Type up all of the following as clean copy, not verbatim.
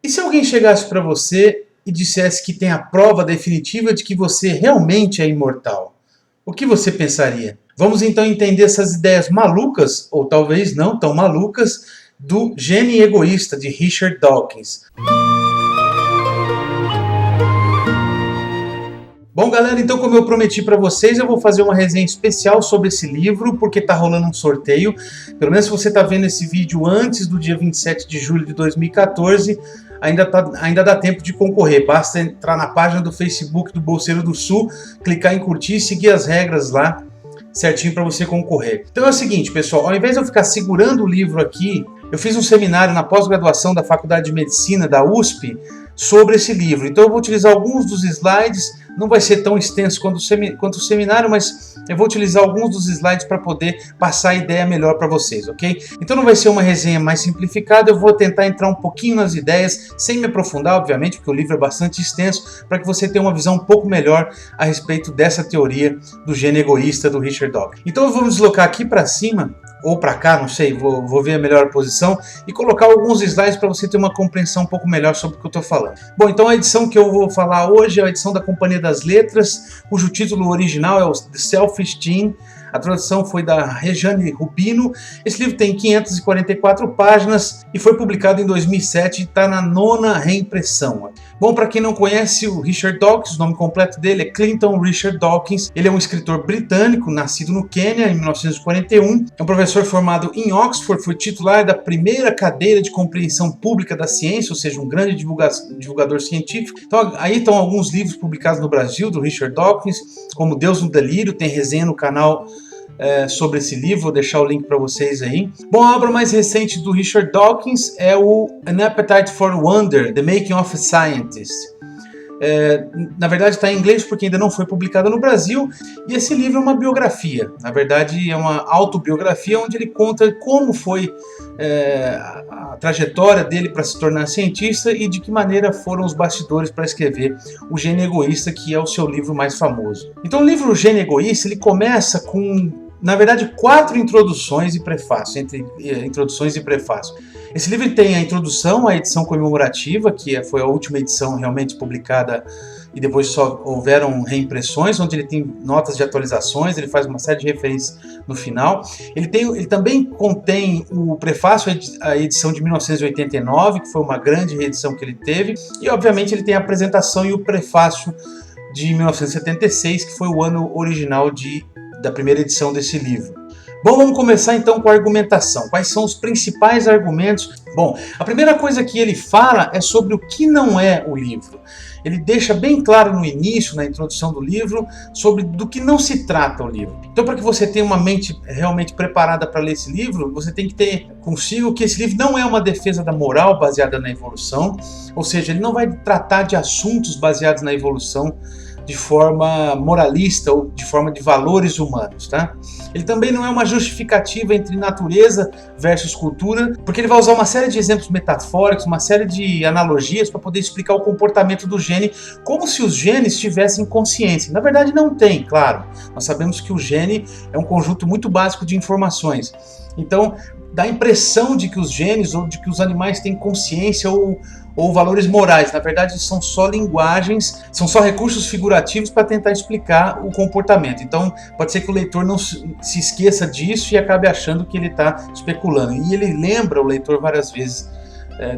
E se alguém chegasse para você e dissesse que tem a prova definitiva de que você realmente é imortal? O que você pensaria? Vamos então entender essas ideias malucas, ou talvez não tão malucas, do Gênio Egoísta, de Richard Dawkins. Bom, galera, então como eu prometi para vocês, eu vou fazer uma resenha especial sobre esse livro, porque tá rolando um sorteio. Pelo menos se você tá vendo esse vídeo antes do dia 27 de julho de 2014, ainda dá tempo de concorrer. Basta entrar na página do Facebook do Bolseiro do Sul, clicar em curtir e seguir as regras lá certinho para você concorrer. Então é o seguinte, pessoal, ao invés de eu ficar segurando o livro aqui, eu fiz um seminário na pós-graduação da Faculdade de Medicina da USP sobre esse livro. Então eu vou utilizar alguns dos slides, não vai ser tão extenso quanto o seminário, mas eu vou utilizar alguns dos slides para poder passar a ideia melhor para vocês, ok? Então não vai ser uma resenha mais simplificada, eu vou tentar entrar um pouquinho nas ideias, sem me aprofundar, obviamente, porque o livro é bastante extenso, para que você tenha uma visão um pouco melhor a respeito dessa teoria do gênio egoísta do Richard Dawkins. Então eu vou me deslocar aqui para cima, ou para cá, não sei, vou ver a melhor posição e colocar alguns slides para você ter uma compreensão um pouco melhor sobre o que eu estou falando. Bom, então a edição que eu vou falar hoje é a edição da Companhia das Letras, cujo título original é o The Selfish Gene. A tradução foi da Rejane Rubino. Esse livro tem 544 páginas e foi publicado em 2007 e está na 9ª reimpressão. Bom, para quem não conhece o Richard Dawkins, o nome completo dele é Clinton Richard Dawkins. Ele é um escritor britânico, nascido no Quênia em 1941. É um professor formado em Oxford, foi titular da primeira cadeira de compreensão pública da ciência, ou seja, um grande divulgador científico. Então, aí estão alguns livros publicados no Brasil do Richard Dawkins, como Deus no Delírio, tem resenha no canal sobre esse livro, vou deixar o link para vocês aí. Bom, a obra mais recente do Richard Dawkins é o An Appetite for Wonder, The Making of a Scientist. Na verdade está em inglês porque ainda não foi publicado no Brasil, e esse livro é uma biografia, na verdade é uma autobiografia onde ele conta como foi a trajetória dele para se tornar cientista e de que maneira foram os bastidores para escrever O Gênio Egoísta, que é o seu livro mais famoso. Então o livro O Gênio Egoísta, ele começa com, na verdade, 4 introduções e prefácio, entre introduções e prefácio. Esse livro tem a introdução, a edição comemorativa, que foi a última edição realmente publicada, e depois só houveram reimpressões, onde ele tem notas de atualizações, ele faz uma série de referências no final. Ele também contém o prefácio à edição de 1989, que foi uma grande reedição que ele teve, e obviamente ele tem a apresentação e o prefácio de 1976, que foi o ano original da primeira edição desse livro. Bom, vamos começar então com a argumentação. Quais são os principais argumentos? Bom, a primeira coisa que ele fala é sobre o que não é o livro. Ele deixa bem claro no início, na introdução do livro, sobre do que não se trata o livro. Então, para que você tenha uma mente realmente preparada para ler esse livro, você tem que ter consigo que esse livro não é uma defesa da moral baseada na evolução, ou seja, ele não vai tratar de assuntos baseados na evolução de forma moralista ou de forma de valores humanos, tá? Ele também não é uma justificativa entre natureza versus cultura, porque ele vai usar uma série de exemplos metafóricos, uma série de analogias para poder explicar o comportamento do gene, como se os genes tivessem consciência. Na verdade não tem, claro. Nós sabemos que o gene é um conjunto muito básico de informações. Então, dá a impressão de que os genes ou de que os animais têm consciência ou valores morais. Na verdade, são só linguagens, são só recursos figurativos para tentar explicar o comportamento. Então, pode ser que o leitor não se esqueça disso e acabe achando que ele está especulando. E ele lembra o leitor várias vezes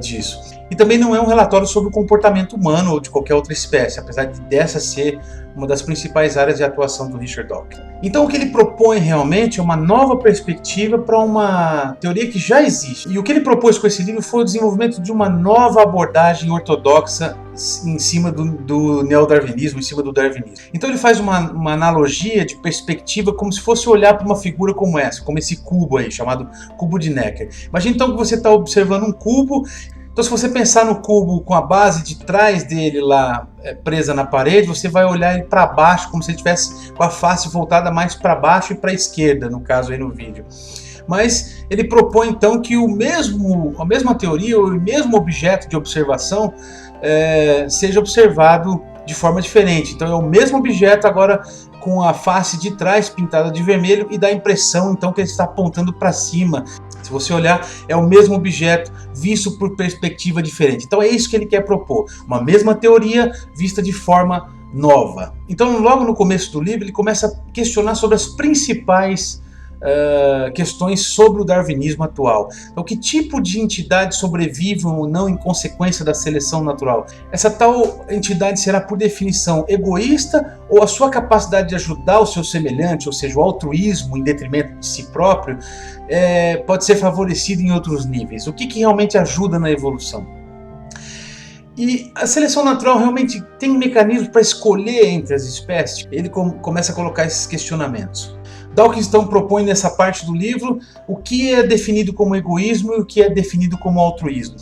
disso. E também não é um relatório sobre o comportamento humano ou de qualquer outra espécie, apesar de dessa ser uma das principais áreas de atuação do Richard Dawkins. Então o que ele propõe realmente é uma nova perspectiva para uma teoria que já existe. E o que ele propôs com esse livro foi o desenvolvimento de uma nova abordagem ortodoxa em cima do neodarwinismo, em cima do darwinismo. Então ele faz uma analogia de perspectiva como se fosse olhar para uma figura como essa, como esse cubo aí, chamado cubo de Necker. Imagina então que você está observando um cubo. Então se você pensar no cubo com a base de trás dele lá presa na parede, você vai olhar ele para baixo, como se ele estivesse com a face voltada mais para baixo e para a esquerda, no caso aí no vídeo. Mas ele propõe então que a mesma teoria ou o mesmo objeto de observação seja observado de forma diferente. Então é o mesmo objeto agora com a face de trás pintada de vermelho e dá a impressão então que ele está apontando para cima. Se você olhar, é o mesmo objeto visto por perspectiva diferente. Então é isso que ele quer propor, uma mesma teoria vista de forma nova. Então logo no começo do livro ele começa a questionar sobre as principais questões sobre o darwinismo atual. Então, que tipo de entidade sobrevive ou não em consequência da seleção natural? Essa tal entidade será, por definição, egoísta, ou a sua capacidade de ajudar o seu semelhante, ou seja, o altruísmo em detrimento de si próprio, pode ser favorecido em outros níveis? O que realmente ajuda na evolução? E a seleção natural realmente tem mecanismos para escolher entre as espécies? Ele começa a colocar esses questionamentos. Dawkins então propõe nessa parte do livro o que é definido como egoísmo e o que é definido como altruísmo.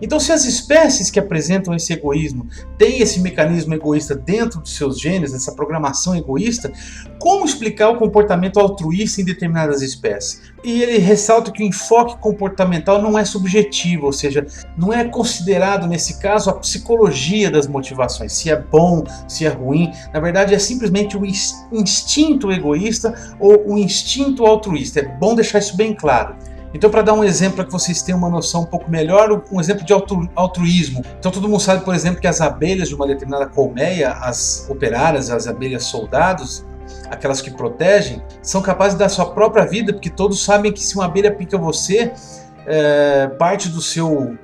Então, se as espécies que apresentam esse egoísmo têm esse mecanismo egoísta dentro dos seus genes, essa programação egoísta, como explicar o comportamento altruísta em determinadas espécies? E ele ressalta que o enfoque comportamental não é subjetivo, ou seja, não é considerado nesse caso a psicologia das motivações, se é bom, se é ruim. Na verdade, é simplesmente o instinto egoísta ou o instinto altruísta. É bom deixar isso bem claro. Então, para dar um exemplo, para que vocês tenham uma noção um pouco melhor, um exemplo de altruísmo. Então, todo mundo sabe, por exemplo, que as abelhas de uma determinada colmeia, as operárias, as abelhas soldados, aquelas que protegem, são capazes de dar sua própria vida, porque todos sabem que se uma abelha pica você, parte do seu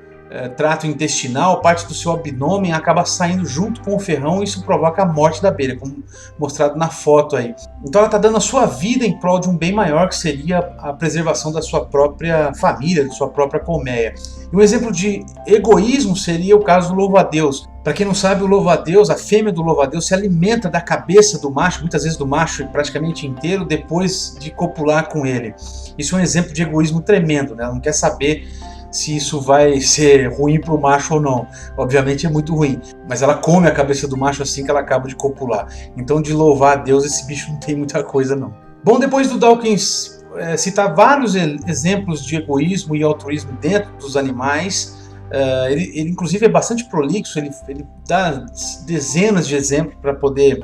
trato intestinal, parte do seu abdômen acaba saindo junto com o ferrão e isso provoca a morte da abelha, como mostrado na foto aí. Então ela está dando a sua vida em prol de um bem maior, que seria a preservação da sua própria família, da sua própria colmeia. E um exemplo de egoísmo seria o caso do louva-a-Deus. Para quem não sabe, o louva-a-Deus, a fêmea do louva-a-Deus, se alimenta da cabeça do macho, muitas vezes do macho praticamente inteiro, depois de copular com ele. Isso é um exemplo de egoísmo tremendo, né? Ela não quer saber se isso vai ser ruim para o macho ou não. Obviamente é muito ruim, mas ela come a cabeça do macho assim que ela acaba de copular. Então, de louvar a Deus, esse bicho não tem muita coisa não. Bom, depois do Dawkins citar vários exemplos de egoísmo e altruísmo dentro dos animais, ele inclusive é bastante prolixo, ele dá dezenas de exemplos para poder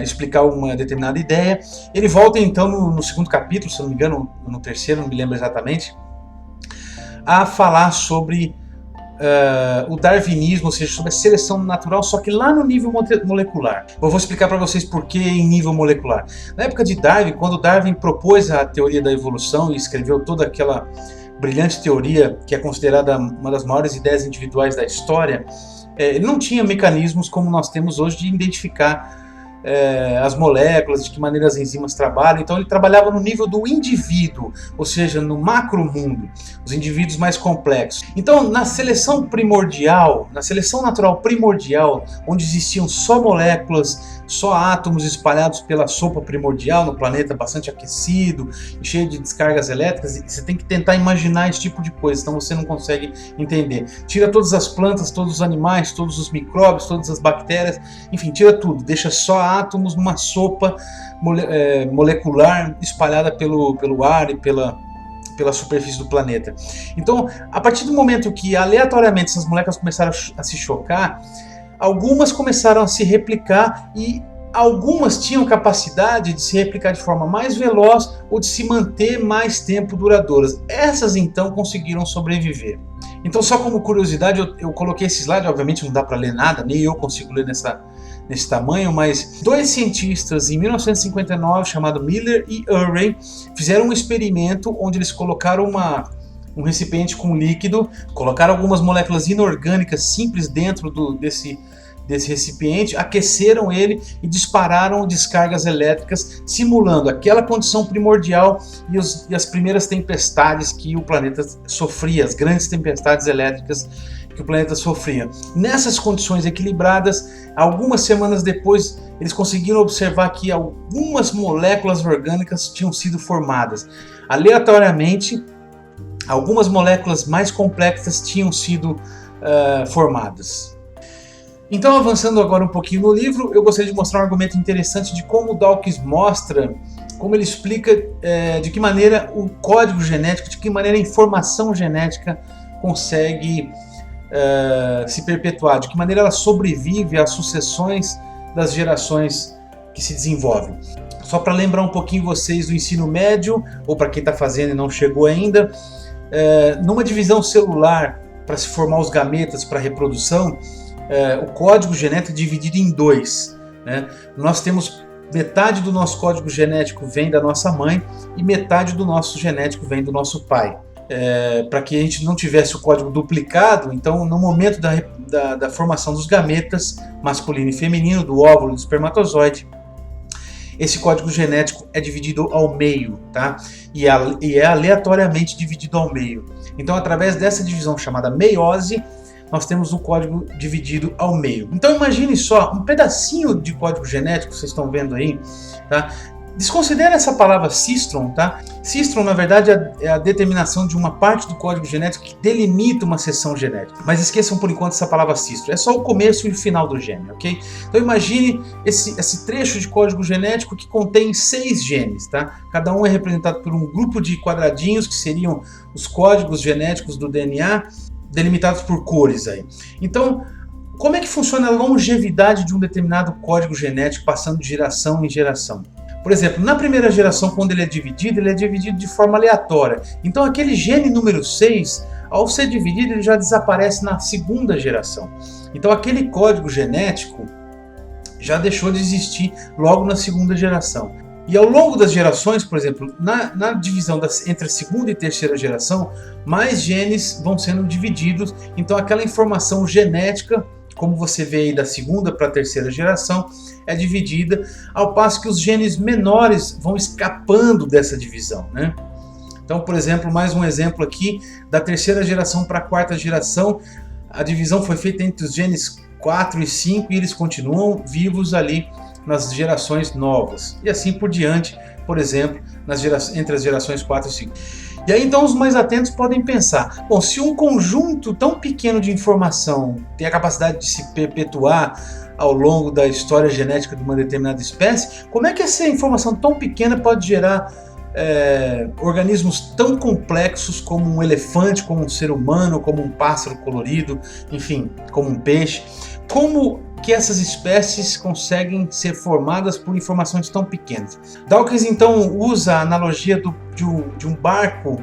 explicar uma determinada ideia. Ele volta então no segundo capítulo, se não me engano, no terceiro, não me lembro exatamente, a falar sobre o darwinismo, ou seja, sobre a seleção natural, só que lá no nível molecular. Eu vou explicar para vocês por que em nível molecular. Na época de Darwin, quando Darwin propôs a teoria da evolução e escreveu toda aquela brilhante teoria que é considerada uma das maiores ideias individuais da história, ele não tinha mecanismos como nós temos hoje de identificar as moléculas, de que maneira as enzimas trabalham. Então ele trabalhava no nível do indivíduo, ou seja, no macromundo, os indivíduos mais complexos. Então na seleção primordial, na seleção natural primordial, onde existiam só moléculas, só átomos espalhados pela sopa primordial, no planeta bastante aquecido e cheio de descargas elétricas, você tem que tentar imaginar esse tipo de coisa, senão você não consegue entender. Tira todas as plantas, todos os animais, todos os micróbios, todas as bactérias, enfim, tira tudo, deixa só átomos numa sopa molecular espalhada pelo ar e pela superfície do planeta. Então, a partir do momento que aleatoriamente essas moléculas começaram a se chocar, algumas começaram a se replicar e algumas tinham capacidade de se replicar de forma mais veloz ou de se manter mais tempo duradouras. Essas então conseguiram sobreviver. Então, só como curiosidade, eu coloquei esse slide, obviamente não dá para ler nada, nem eu consigo ler nesse tamanho, mas dois cientistas em 1959, chamado Miller e Urey, fizeram um experimento onde eles colocaram um recipiente com líquido, colocaram algumas moléculas inorgânicas simples dentro desse recipiente, aqueceram ele e dispararam descargas elétricas, simulando aquela condição primordial e as primeiras tempestades que o planeta sofria, as grandes tempestades elétricas que o planeta sofria. Nessas condições equilibradas, algumas semanas depois, eles conseguiram observar que algumas moléculas orgânicas tinham sido formadas. Aleatoriamente, algumas moléculas mais complexas tinham sido formadas. Então, avançando agora um pouquinho no livro, eu gostaria de mostrar um argumento interessante de como Dawkins mostra, como ele explica de que maneira o código genético, de que maneira a informação genética consegue se perpetuar, de que maneira ela sobrevive às sucessões das gerações que se desenvolvem. Só para lembrar um pouquinho vocês do ensino médio, ou para quem está fazendo e não chegou ainda, numa divisão celular, para se formar os gametas para reprodução, o código genético é dividido em dois, né? Nós temos metade do nosso código genético vem da nossa mãe e metade do nosso genético vem do nosso pai. Para que a gente não tivesse o código duplicado, então no momento da formação dos gametas, masculino e feminino, do óvulo e do espermatozoide, esse código genético é dividido ao meio, tá? E é aleatoriamente dividido ao meio. Então, através dessa divisão chamada meiose, nós temos o código dividido ao meio. Então, imagine só, um pedacinho de código genético, vocês estão vendo aí, tá? Desconsidera essa palavra cistron, tá? Cistron, na verdade, é a determinação de uma parte do código genético que delimita uma seção genética. Mas esqueçam por enquanto essa palavra cistron. É só o começo e o final do gene, ok? Então imagine esse trecho de código genético que contém 6 genes, tá? Cada um é representado por um grupo de quadradinhos que seriam os códigos genéticos do DNA, delimitados por cores aí. Então, como é que funciona a longevidade de um determinado código genético passando de geração em geração? Por exemplo, na primeira geração, quando ele é dividido de forma aleatória. Então aquele gene número 6, ao ser dividido, ele já desaparece na segunda geração. Então aquele código genético já deixou de existir logo na segunda geração. E ao longo das gerações, por exemplo, na divisão entre a segunda e terceira geração, mais genes vão sendo divididos. Então aquela informação genética, como você vê aí da segunda para a terceira geração, é dividida, ao passo que os genes menores vão escapando dessa divisão, né? Então, por exemplo, mais um exemplo aqui, da terceira geração para a quarta geração, a divisão foi feita entre os genes 4 e 5 e eles continuam vivos ali nas gerações novas. E assim por diante, por exemplo, entre as gerações 4 e 5. E aí então os mais atentos podem pensar, bom, se um conjunto tão pequeno de informação tem a capacidade de se perpetuar ao longo da história genética de uma determinada espécie, como é que essa informação tão pequena pode gerar organismos tão complexos como um elefante, como um ser humano, como um pássaro colorido, enfim, como um peixe? Como que essas espécies conseguem ser formadas por informações tão pequenas? Dawkins então usa a analogia de um barco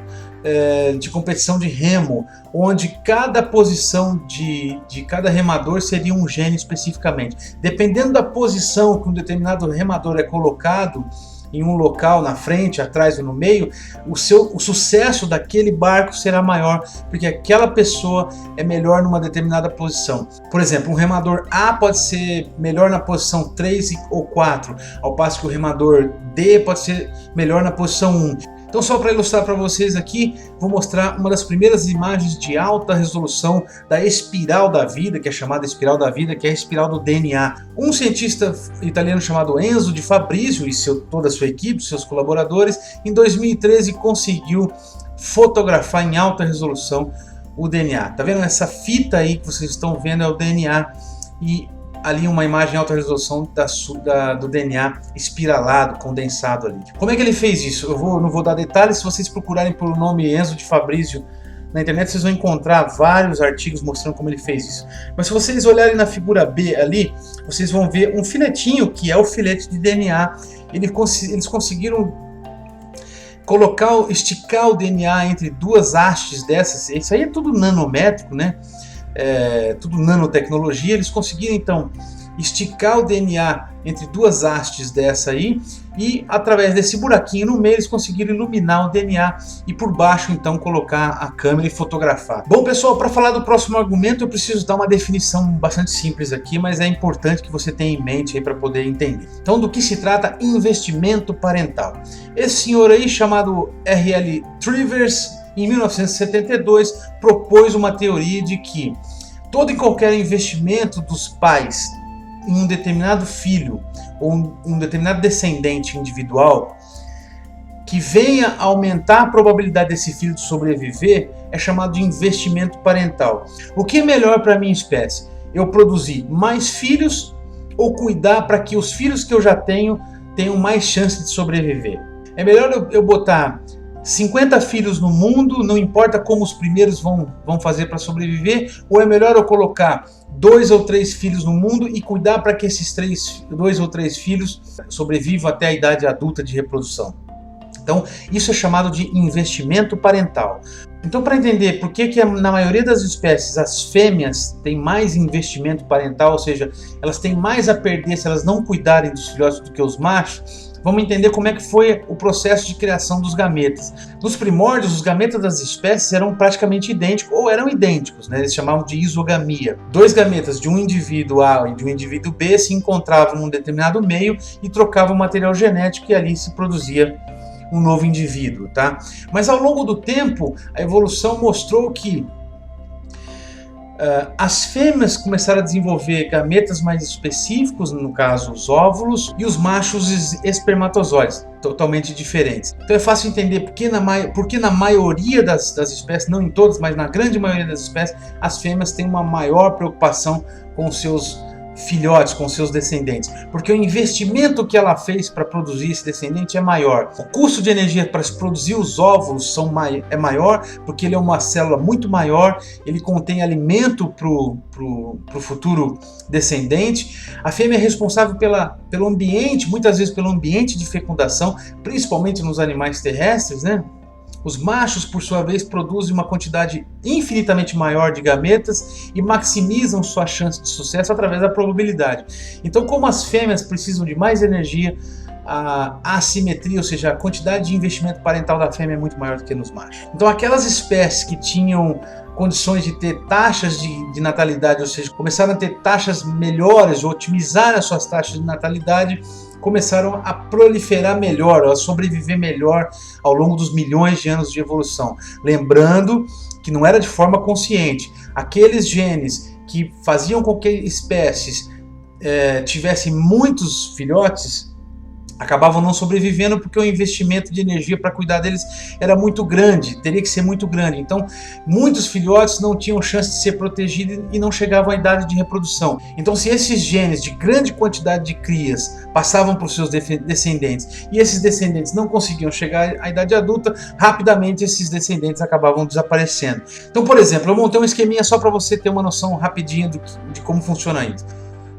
de competição de remo, onde cada posição de cada remador seria um gene especificamente. Dependendo da posição que um determinado remador é colocado em um local, na frente, atrás ou no meio, o sucesso daquele barco será maior, porque aquela pessoa é melhor numa determinada posição. Por exemplo, um remador A pode ser melhor na posição 3 ou 4, ao passo que o remador D pode ser melhor na posição 1. Então, só para ilustrar para vocês aqui, vou mostrar uma das primeiras imagens de alta resolução da espiral da vida, que é chamada espiral da vida, que é a espiral do DNA. Um cientista italiano chamado Enzo de Fabrizio e toda a sua equipe, seus colaboradores, em 2013 conseguiu fotografar em alta resolução o DNA. Tá vendo? Essa fita aí que vocês estão vendo é o DNA e ali uma imagem em alta resolução do DNA espiralado, condensado ali. Como é que ele fez isso? Não vou dar detalhes, se vocês procurarem pelo nome Enzo de Fabrizio na internet, vocês vão encontrar vários artigos mostrando como ele fez isso. Mas se vocês olharem na figura B ali, vocês vão ver um filetinho, que é o filete de DNA. Eles conseguiram esticar o DNA entre duas hastes dessas. Isso aí é tudo nanométrico, né? Tudo nanotecnologia. Eles conseguiram então esticar o DNA entre duas hastes dessa aí e através desse buraquinho no meio eles conseguiram iluminar o DNA e por baixo então colocar a câmera e fotografar. Bom pessoal, para falar do próximo argumento eu preciso dar uma definição bastante simples aqui, mas é importante que você tenha em mente aí para poder entender. Então, do que se trata investimento parental? Esse senhor aí chamado R.L. Trivers, em 1972, propôs uma teoria de que todo e qualquer investimento dos pais em um determinado filho ou um determinado descendente individual que venha aumentar a probabilidade desse filho de sobreviver é chamado de investimento parental. O que é melhor para a minha espécie? Eu produzir mais filhos ou cuidar para que os filhos que eu já tenham mais chance de sobreviver? É melhor eu botar 50 filhos no mundo, não importa como os primeiros vão fazer para sobreviver, ou é melhor eu colocar 2 ou 3 filhos no mundo e cuidar para que esses 2 ou 3 filhos sobrevivam até a idade adulta de reprodução. Então, isso é chamado de investimento parental. Então, para entender por que na maioria das espécies as fêmeas têm mais investimento parental, ou seja, elas têm mais a perder se elas não cuidarem dos filhotes do que os machos, vamos entender como é que foi o processo de criação dos gametas. Nos primórdios, os gametas das espécies eram praticamente idênticos, ou eram idênticos, né? Eles chamavam de isogamia. 2 gametas de um indivíduo A e de um indivíduo B se encontravam num determinado meio e trocavam material genético e ali se produzia um novo indivíduo, tá? Mas ao longo do tempo, a evolução mostrou que as fêmeas começaram a desenvolver gametas mais específicos, no caso os óvulos, e os machos espermatozoides, totalmente diferentes. Então é fácil entender porque na maioria das espécies, não em todas, mas na grande maioria das espécies, as fêmeas têm uma maior preocupação com os seus filhotes, com seus descendentes, porque o investimento que ela fez para produzir esse descendente é maior. O custo de energia para se produzir os óvulos é maior, porque ele é uma célula muito maior, ele contém alimento para o futuro descendente. A fêmea é responsável pelo ambiente, muitas vezes pelo ambiente de fecundação, principalmente nos animais terrestres, né? Os machos, por sua vez, produzem uma quantidade infinitamente maior de gametas e maximizam sua chance de sucesso através da probabilidade. Então, como as fêmeas precisam de mais energia, a assimetria, ou seja, a quantidade de investimento parental da fêmea é muito maior do que nos machos. Então, aquelas espécies que tinham condições de ter taxas de natalidade, ou seja, começaram a ter taxas melhores, ou otimizar as suas taxas de natalidade, começaram a proliferar melhor, a sobreviver melhor ao longo dos milhões de anos de evolução. Lembrando que não era de forma consciente. Aqueles genes que faziam com que espécies tivessem muitos filhotes acabavam não sobrevivendo porque o investimento de energia para cuidar deles era muito grande, teria que ser muito grande. Então, muitos filhotes não tinham chance de ser protegidos e não chegavam à idade de reprodução. Então, se esses genes de grande quantidade de crias passavam para os seus descendentes e esses descendentes não conseguiam chegar à idade adulta, rapidamente esses descendentes acabavam desaparecendo. Então, por exemplo, eu montei um esqueminha só para você ter uma noção rapidinha de como funciona isso.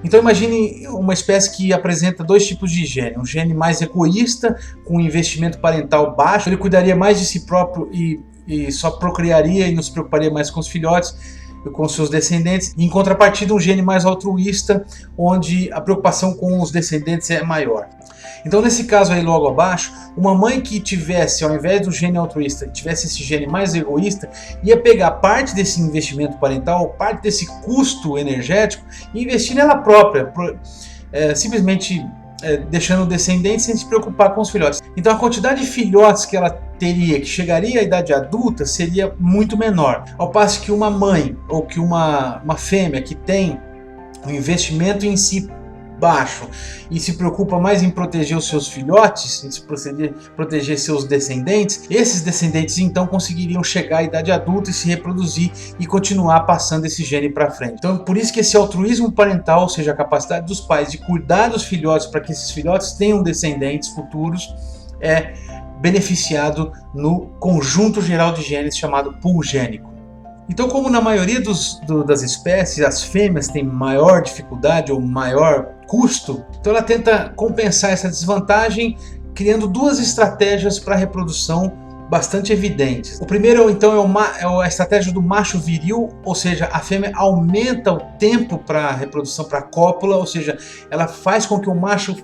Então imagine uma espécie que apresenta 2 tipos de gene. Um gene mais egoísta, com investimento parental baixo, ele cuidaria mais de si próprio e só procriaria e não se preocuparia mais com os filhotes e com seus descendentes. Em contrapartida, um gene mais altruísta, onde a preocupação com os descendentes é maior. Então nesse caso aí logo abaixo, uma mãe que tivesse, ao invés do gene altruísta, tivesse esse gene mais egoísta, ia pegar parte desse investimento parental, parte desse custo energético e investir nela própria, simplesmente deixando descendentes sem se preocupar com os filhotes. Então a quantidade de filhotes que ela teria, que chegaria à idade adulta, seria muito menor. Ao passo que uma mãe ou que uma fêmea que tem um investimento em si baixo e se preocupa mais em proteger os seus filhotes, em proteger seus descendentes, esses descendentes então conseguiriam chegar à idade adulta e se reproduzir e continuar passando esse gene para frente. Então por isso que esse altruísmo parental, ou seja, a capacidade dos pais de cuidar dos filhotes para que esses filhotes tenham descendentes futuros, é beneficiado no conjunto geral de genes chamado pool gênico. Então, como na maioria das espécies, as fêmeas têm maior dificuldade ou maior custo, então ela tenta compensar essa desvantagem criando 2 estratégias para a reprodução bastante evidentes. O primeiro, então, é a estratégia do macho viril, ou seja, a fêmea aumenta o tempo para a reprodução, para a cópula, ou seja, ela faz com que o macho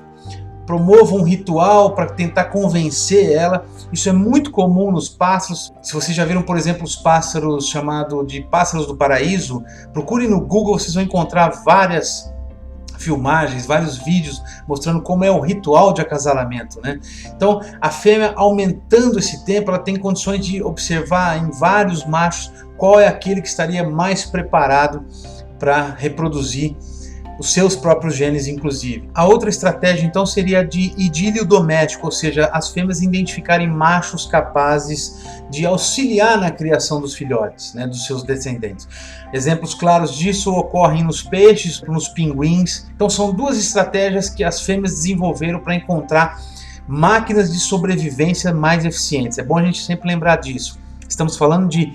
promova um ritual para tentar convencer ela. Isso é muito comum nos pássaros. Se vocês já viram, por exemplo, os pássaros chamados de pássaros do paraíso, procurem no Google, vocês vão encontrar várias filmagens, vários vídeos mostrando como é o ritual de acasalamento, né? Então, a fêmea, aumentando esse tempo, ela tem condições de observar em vários machos qual é aquele que estaria mais preparado para reproduzir os seus próprios genes, inclusive. A outra estratégia, então, seria de idílio doméstico, ou seja, as fêmeas identificarem machos capazes de auxiliar na criação dos filhotes, né, dos seus descendentes. Exemplos claros disso ocorrem nos peixes, nos pinguins. Então, são 2 estratégias que as fêmeas desenvolveram para encontrar máquinas de sobrevivência mais eficientes. É bom a gente sempre lembrar disso. Estamos falando de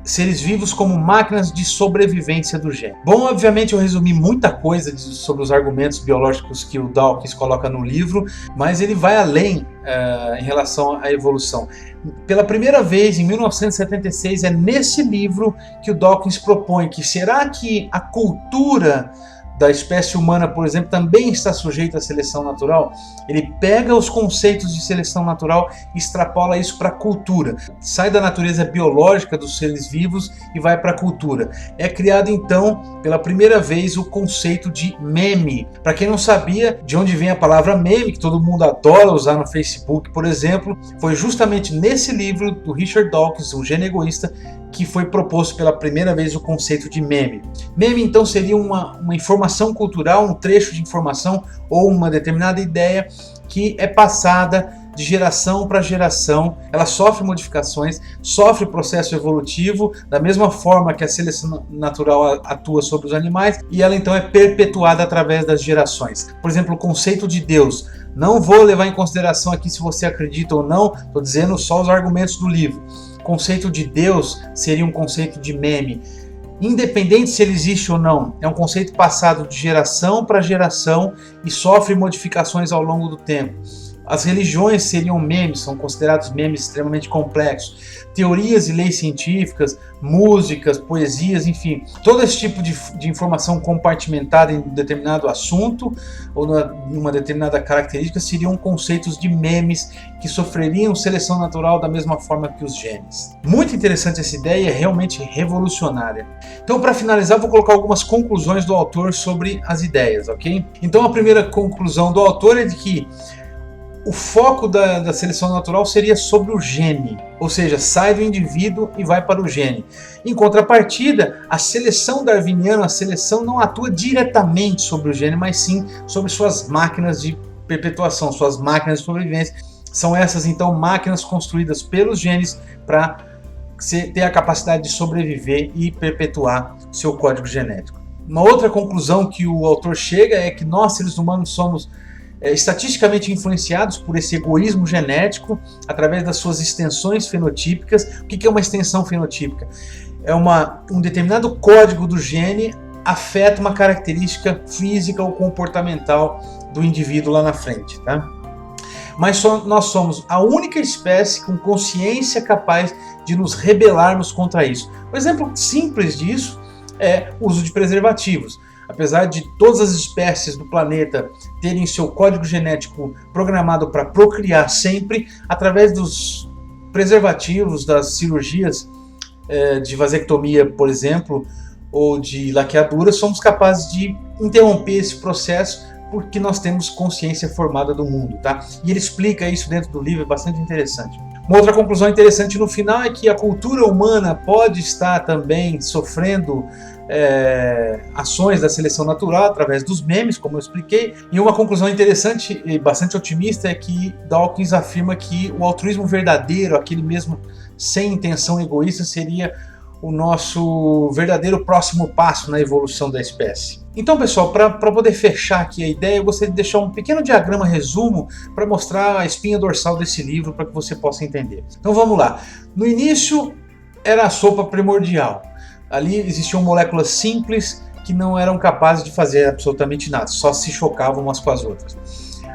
seres vivos como máquinas de sobrevivência do gene. Bom, obviamente eu resumi muita coisa sobre os argumentos biológicos que o Dawkins coloca no livro, mas ele vai além em relação à evolução. Pela primeira vez, em 1976, é nesse livro que o Dawkins propõe que será que a cultura da espécie humana, por exemplo, também está sujeita à seleção natural? Ele pega os conceitos de seleção natural e extrapola isso para a cultura. Sai da natureza biológica dos seres vivos e vai para a cultura. É criado então, pela primeira vez, o conceito de meme. Para quem não sabia de onde vem a palavra meme, que todo mundo adora usar no Facebook, por exemplo, foi justamente nesse livro do Richard Dawkins, O Gene Egoísta, que foi proposto pela primeira vez o conceito de meme. Meme, então, seria uma informação cultural, um trecho de informação ou uma determinada ideia que é passada de geração para geração. Ela sofre modificações, sofre processo evolutivo, da mesma forma que a seleção natural atua sobre os animais, e ela então é perpetuada através das gerações. Por exemplo, o conceito de Deus. Não vou levar em consideração aqui se você acredita ou não, estou dizendo só os argumentos do livro. O conceito de Deus seria um conceito de meme. Independente se ele existe ou não, é um conceito passado de geração para geração e sofre modificações ao longo do tempo. As religiões seriam memes, são considerados memes extremamente complexos. Teorias e leis científicas, músicas, poesias, enfim, todo esse tipo de informação compartimentada em um determinado assunto ou numa determinada característica seriam conceitos de memes que sofreriam seleção natural da mesma forma que os genes. Muito interessante essa ideia, é realmente revolucionária. Então, para finalizar, vou colocar algumas conclusões do autor sobre as ideias, ok? Então, a primeira conclusão do autor é de que o foco da seleção natural seria sobre o gene, ou seja, sai do indivíduo e vai para o gene. Em contrapartida, a seleção darwiniana, a seleção não atua diretamente sobre o gene, mas sim sobre suas máquinas de perpetuação, suas máquinas de sobrevivência. São essas, então, máquinas construídas pelos genes para ter a capacidade de sobreviver e perpetuar seu código genético. Uma outra conclusão que o autor chega é que nós, seres humanos, somos estatisticamente influenciados por esse egoísmo genético através das suas extensões fenotípicas. O que é uma extensão fenotípica? É um determinado código do gene afeta uma característica física ou comportamental do indivíduo lá na frente, tá? Mas nós somos a única espécie com consciência capaz de nos rebelarmos contra isso. Um exemplo simples disso é o uso de preservativos. Apesar de todas as espécies do planeta terem seu código genético programado para procriar sempre, através dos preservativos, das cirurgias de vasectomia, por exemplo, ou de laqueadura, somos capazes de interromper esse processo porque nós temos consciência formada do mundo, tá? E ele explica isso dentro do livro, é bastante interessante. Uma outra conclusão interessante no final é que a cultura humana pode estar também sofrendo ações da seleção natural através dos memes, como eu expliquei. E uma conclusão interessante e bastante otimista é que Dawkins afirma que o altruísmo verdadeiro, aquele mesmo sem intenção egoísta, seria o nosso verdadeiro próximo passo na evolução da espécie. Então, pessoal, para poder fechar aqui a ideia, eu gostaria de deixar um pequeno diagrama resumo para mostrar a espinha dorsal desse livro para que você possa entender. Então vamos lá. No início era a sopa primordial. Ali existiam moléculas simples que não eram capazes de fazer absolutamente nada, só se chocavam umas com as outras.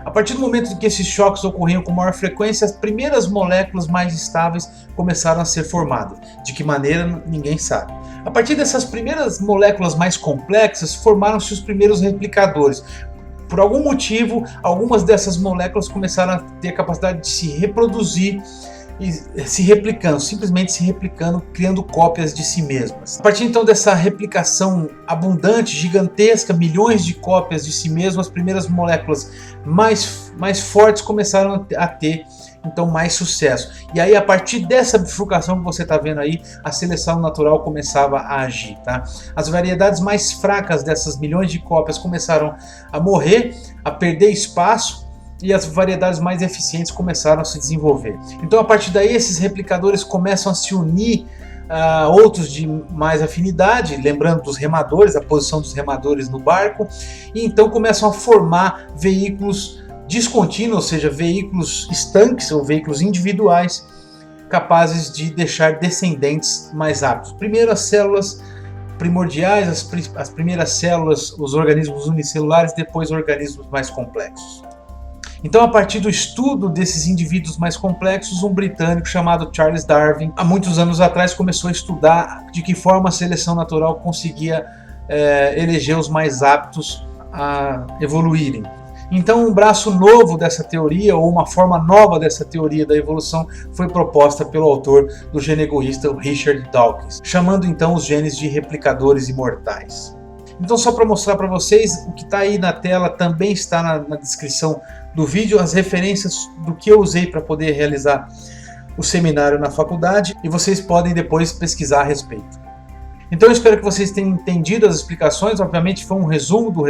A partir do momento em que esses choques ocorriam com maior frequência, as primeiras moléculas mais estáveis começaram a ser formadas. De que maneira, ninguém sabe. A partir dessas primeiras moléculas mais complexas, formaram-se os primeiros replicadores. Por algum motivo, algumas dessas moléculas começaram a ter a capacidade de se reproduzir e se replicando, simplesmente se replicando, criando cópias de si mesmas. A partir então dessa replicação abundante, gigantesca, milhões de cópias de si mesmas, as primeiras moléculas mais fortes começaram a ter então mais sucesso. E aí, a partir dessa bifurcação que você está vendo aí, a seleção natural começava a agir, tá? As variedades mais fracas dessas milhões de cópias começaram a morrer, a perder espaço, e as variedades mais eficientes começaram a se desenvolver. Então, a partir daí, esses replicadores começam a se unir a outros de mais afinidade, lembrando dos remadores, a posição dos remadores no barco, e então começam a formar veículos discontínuo, ou seja, veículos estanques ou veículos individuais capazes de deixar descendentes mais aptos. Primeiro as células primordiais, as primeiras células, os organismos unicelulares, depois organismos mais complexos. Então, a partir do estudo desses indivíduos mais complexos, um britânico chamado Charles Darwin, há muitos anos atrás, começou a estudar de que forma a seleção natural conseguia eleger os mais aptos a evoluírem. Então, um braço novo dessa teoria, ou uma forma nova dessa teoria da evolução, foi proposta pelo autor do gene egoísta, Richard Dawkins, chamando então os genes de replicadores imortais. Então, só para mostrar para vocês, o que está aí na tela também está na descrição do vídeo, as referências do que eu usei para poder realizar o seminário na faculdade, e vocês podem depois pesquisar a respeito. Então eu espero que vocês tenham entendido as explicações. Obviamente foi um resumo do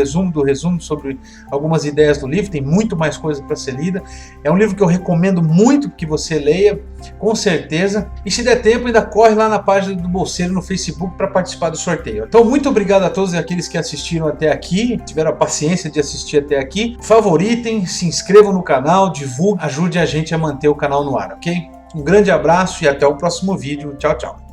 resumo sobre algumas ideias do livro, tem muito mais coisa para ser lida. É um livro que eu recomendo muito que você leia, com certeza. E se der tempo, ainda corre lá na página do Bolseiro no Facebook para participar do sorteio. Então muito obrigado a todos aqueles que assistiram até aqui, tiveram a paciência de assistir até aqui. Favoritem, se inscrevam no canal, divulguem, ajude a gente a manter o canal no ar, ok? Um grande abraço e até o próximo vídeo. Tchau, tchau.